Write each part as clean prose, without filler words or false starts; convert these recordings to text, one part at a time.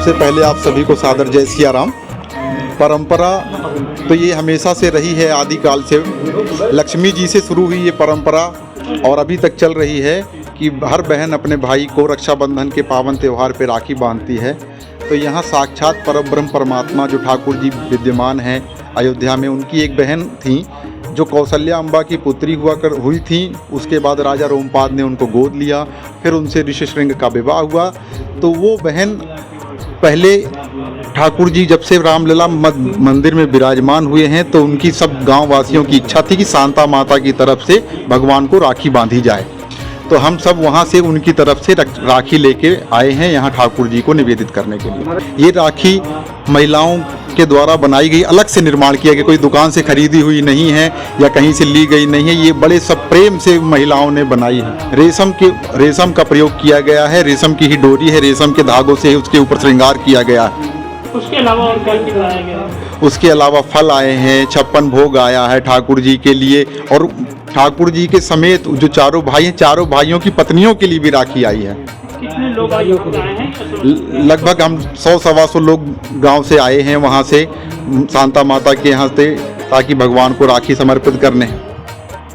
सबसे पहले आप सभी को सादर जय सिया राम। परंपरा तो ये हमेशा से रही है, आदिकाल से लक्ष्मी जी से शुरू हुई ये परंपरा और अभी तक चल रही है कि हर बहन अपने भाई को रक्षाबंधन के पावन त्यौहार पे राखी बांधती है। तो यहाँ साक्षात परब्रह्म परमात्मा जो ठाकुर जी विद्यमान हैं अयोध्या में, उनकी एक बहन थी जो कौशल्या अम्बा की पुत्री हुई थी। उसके बाद राजा रोमपाद ने उनको गोद लिया, फिर उनसे ऋषिशृंग का विवाह हुआ। तो वो बहन पहले ठाकुर जी जब से रामलला मंदिर में विराजमान हुए हैं तो उनकी सब गांव वासियों की इच्छा थी कि शांता माता की तरफ से भगवान को राखी बांधी जाए। तो हम सब वहां से उनकी तरफ से राखी लेके आए हैं यहाँ ठाकुर जी को निवेदित करने के लिए। ये राखी महिलाओं के द्वारा बनाई गई, अलग से निर्माण किया गया, कोई दुकान से खरीदी हुई नहीं है या कहीं से ली गई नहीं है। ये बड़े सब प्रेम से महिलाओं ने बनाई है। रेशम का प्रयोग किया गया है, रेशम की ही डोरी है, रेशम के धागों से उसके ऊपर श्रृंगार किया गया है। उसके अलावा और क्या लाया गया? उसके अलावा फल आए हैं, 56 भोग आया है ठाकुर जी के लिए, और ठाकुर जी के समेत जो चारों भाई हैं, चारों भाइयों की पत्नियों के लिए भी राखी आई है। कितने लोग आए हैं? लगभग हम 100-125 लोग गांव से आए हैं, वहां से शांता माता के यहाँ से, ताकि भगवान को राखी समर्पित करने।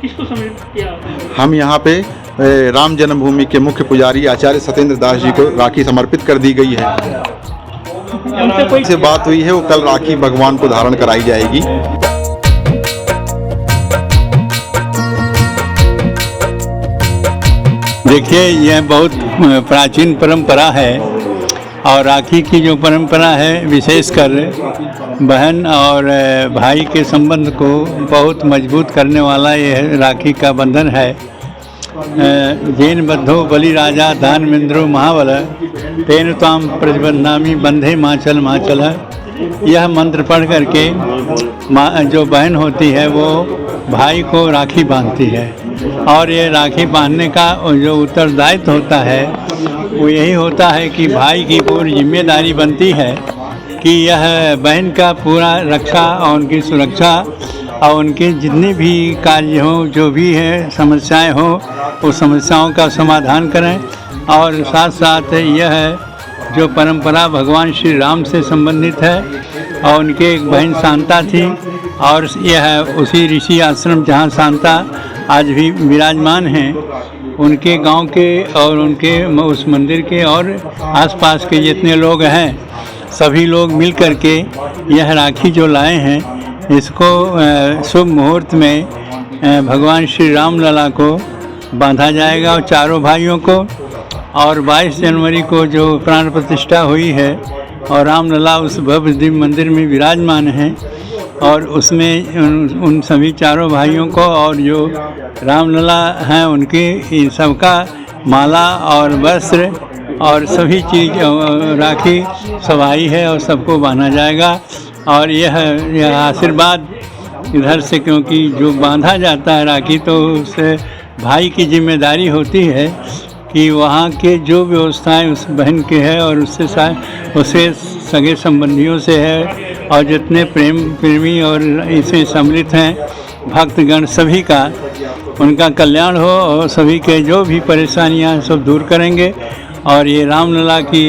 किसको समर्पित किया? हम यहाँ पे राम जन्मभूमि के मुख्य पुजारी आचार्य सत्येंद्र दास जी को राखी समर्पित कर दी गई है। उनसे कोई से बात हुई है, वो कल राखी भगवान को धारण कराई जाएगी। देखिए, यह बहुत प्राचीन परंपरा है और राखी की जो परंपरा है विशेषकर बहन और भाई के संबंध को बहुत मजबूत करने वाला यह राखी का बंधन है। जैन बद्धो बलि राजा दानवेंद्रो महाबल तेन ताम प्रतिबंधामी बंधे माचल माचल। यह मंत्र पढ़ करके जो बहन होती है वो भाई को राखी बांधती है, और ये राखी बांधने का जो उत्तरदायित्व होता है वो यही होता है कि भाई की पूरी जिम्मेदारी बनती है कि यह बहन का पूरा रक्षा और उनकी सुरक्षा और उनके जितने भी कार्य हों, जो भी है समस्याएं हों, उस समस्याओं का समाधान करें। और साथ साथ यह जो परंपरा भगवान श्री राम से संबंधित है, और उनके एक बहन शांता थी, और यह उसी ऋषि आश्रम जहाँ शांता आज भी विराजमान हैं, उनके गांव के और उनके उस मंदिर के और आसपास के जितने लोग हैं, सभी लोग मिल कर के यह राखी जो लाए हैं, इसको शुभ मुहूर्त में भगवान श्री राम लला को बांधा जाएगा और चारों भाइयों को। और 22 जनवरी को जो प्राण प्रतिष्ठा हुई है और राम लला उस भव्य दिव्य मंदिर में विराजमान हैं, और उसमें उन सभी चारों भाइयों को और जो रामलला हैं उनके इन सबका माला और वस्त्र और सभी चीज़ राखी सवाई है और सबको बांधा जाएगा। और यह आशीर्वाद इधर से, क्योंकि जो बांधा जाता है राखी तो उस भाई की जिम्मेदारी होती है कि वहाँ के जो व्यवस्थाएं उस बहन के है और उससे सगे संबंधियों से है, और जितने प्रेमी और इसमें सम्मिलित हैं भक्तगण, सभी का उनका कल्याण हो और सभी के जो भी परेशानियां सब दूर करेंगे। और ये रामलला की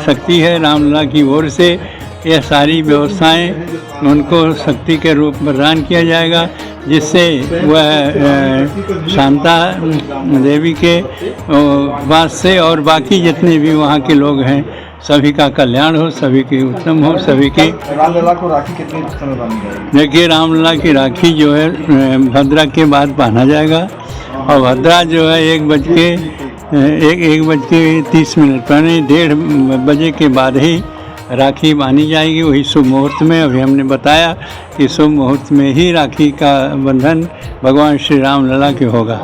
शक्ति है, रामलला की ओर से यह सारी व्यवस्थाएं उनको शक्ति के रूप में प्रदान किया जाएगा, जिससे वह शांता देवी के वास से और बाकी जितने भी वहाँ के लोग हैं सभी का कल्याण हो, सभी की उत्तम हो, सभी की। रामलला को राखी कितने समय बांधी जाएगी? देखिए, रामलला की राखी जो है भद्रा के बाद बांधा जाएगा, और भद्रा जो है 1:30 यानी 1:30 बजे के बाद ही राखी बांधी जाएगी, वही शुभ मुहूर्त में। अभी हमने बताया कि शुभ मुहूर्त में ही राखी का बंधन भगवान श्री राम लला के होगा।